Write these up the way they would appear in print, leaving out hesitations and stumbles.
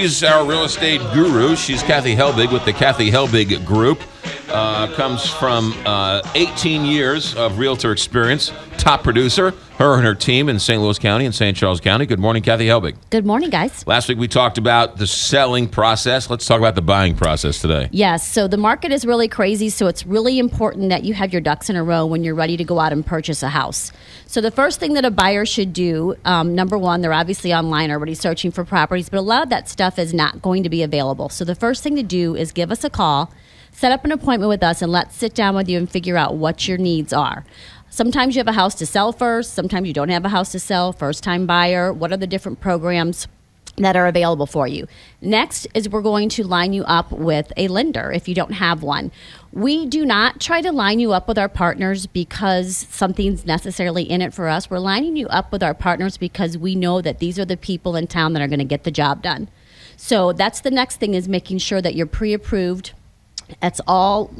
She's our real estate guru. She's Kathy Helbig with the Kathy Helbig Group. Comes from 18 years of realtor experience. Top producer, her and her team in St. Louis County and St. Charles County. Good morning, Kathy Helbig. Good morning, guys. Last week we talked about the selling process. Let's talk about the buying process today. Yes, so the market is really crazy, so it's really important that you have your ducks in a row when you're ready to go out and purchase a house. So the first thing that a buyer should do, number one, they're obviously online already searching for properties, but a lot of that stuff is not going to be available. So the first thing to do is give us a call, set up an appointment with us, and let's sit down with you and figure out what your needs are. Sometimes you have a house to sell first. Sometimes you don't have a house to sell. First-time buyer. What are the different programs that are available for you? Next is we're going to line you up with a lender if you don't have one. We do not try to line you up with our partners because something's necessarily in it for us. We're lining you up with our partners because we know that these are the people in town that are going to get the job done. So that's the next thing, is making sure that you're pre-approved. It's all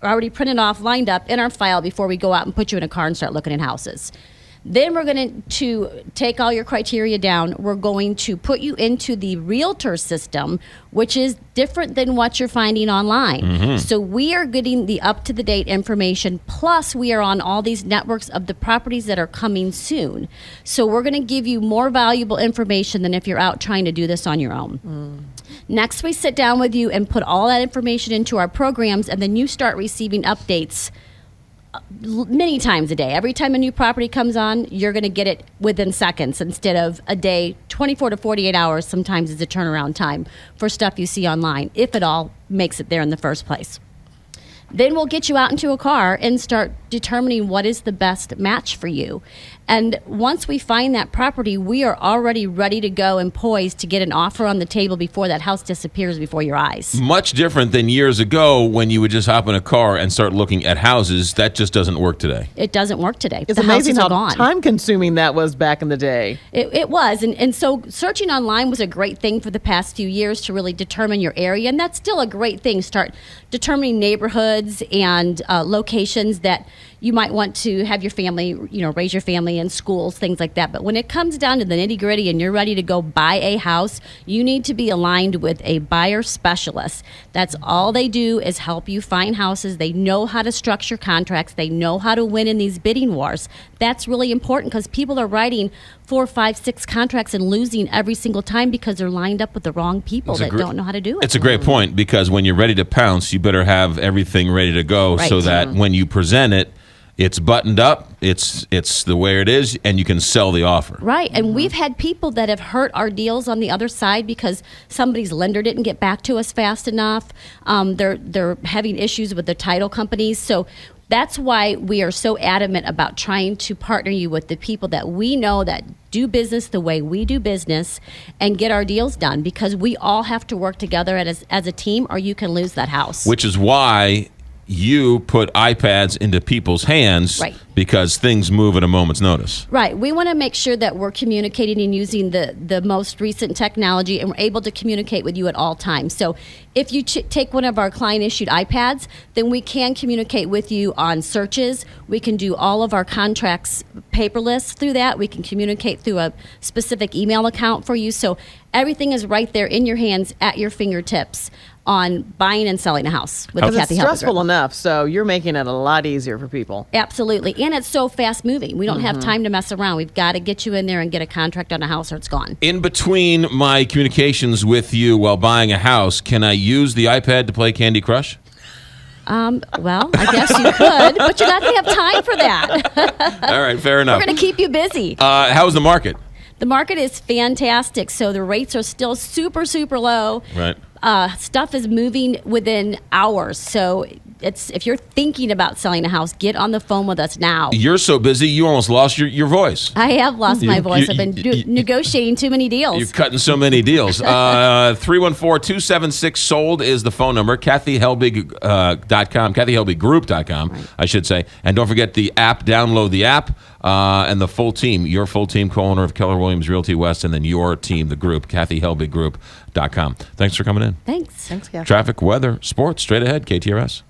already printed off, lined up in our file before we go out and put you in a car and start looking at houses. Then we're going to take all your criteria down. We're going to put you into the realtor system, which is different than what you're finding online. Mm-hmm. So we are getting the up-to-the-date information, plus we are on all these networks of the properties that are coming soon. So we're going to give you more valuable information than if you're out trying to do this on your own. Next, we sit down with you and put all that information into our programs, and then you start receiving updates many times a day. Every time a new property comes on, you're going to get it within seconds instead of a day. 24 to 48 hours sometimes is the turnaround time for stuff you see online, if it all makes it there in the first place. Then we'll get you out into a car and start determining what is the best match for you. And once we find that property, we are already ready to go and poised to get an offer on the table before that house disappears before your eyes. Much different than years ago when you would just hop in a car and start looking at houses. That just doesn't work today. It doesn't work today. It's amazing how time-consuming that was back in the day. It was. And so searching online was a great thing for the past few years to really determine your area. And that's still a great thing. Start determining neighborhoods and locations that you might want to have your family, raise your family in, schools, things like that. But when it comes down to the nitty-gritty and you're ready to go buy a house, you need to be aligned with a buyer specialist. That's all they do, is help you find houses. They know how to structure contracts. They know how to win in these bidding wars. That's really important because people are writing 4, 5, 6 contracts and losing every single time because they're lined up with the wrong people that don't know how to do it. It's a great point, because when you're ready to pounce, you better have everything ready to go, right, so that when you present it, it's buttoned up, it's the way it is, and you can sell the offer. Right, and we've had people that have hurt our deals on the other side because somebody's lender didn't get back to us fast enough. They're having issues with the title companies. So that's why we are so adamant about trying to partner you with the people that we know that do business the way we do business and get our deals done, because we all have to work together as a team, or you can lose that house. Which is why you put iPads into people's hands, right, because things move at a moment's notice. Right. We want to make sure that we're communicating and using the most recent technology, and we're able to communicate with you at all times. So if you take one of our client-issued iPads, then we can communicate with you on searches. We can do all of our contracts paperless through that. We can communicate through a specific email account for you. So everything is right there in your hands at your fingertips on buying and selling a house with the Kathy Helbig Group. It's stressful enough, so you're making it a lot easier for people. Absolutely. And it's so fast moving. We don't have time to mess around. We've got to get you in there and get a contract on a house, or it's gone. In between my communications with you while buying a house, can I use the iPad to play Candy Crush? Well, I guess you could, but you're not going to have time for that. All right, fair enough. We're going to keep you busy. How's the market? The market is fantastic. So the rates are still super, super low. Right. Stuff is moving within hours. So if you're thinking about selling a house, get on the phone with us now. You're so busy, you almost lost your voice. I have lost my voice. I've been negotiating too many deals. You're cutting so many deals. 314-276-SOLD is the phone number. KathyHelbig.com, KathyHelbigGroup.com, right, I should say. And don't forget the app. Download the app. And the full team, your full team, co-owner of Keller Williams Realty West, and then your team, the group, KathyHelbigGroup.com. Thanks for coming in. Thanks. Thanks, Kathy. Traffic, weather, sports, straight ahead, KTRS.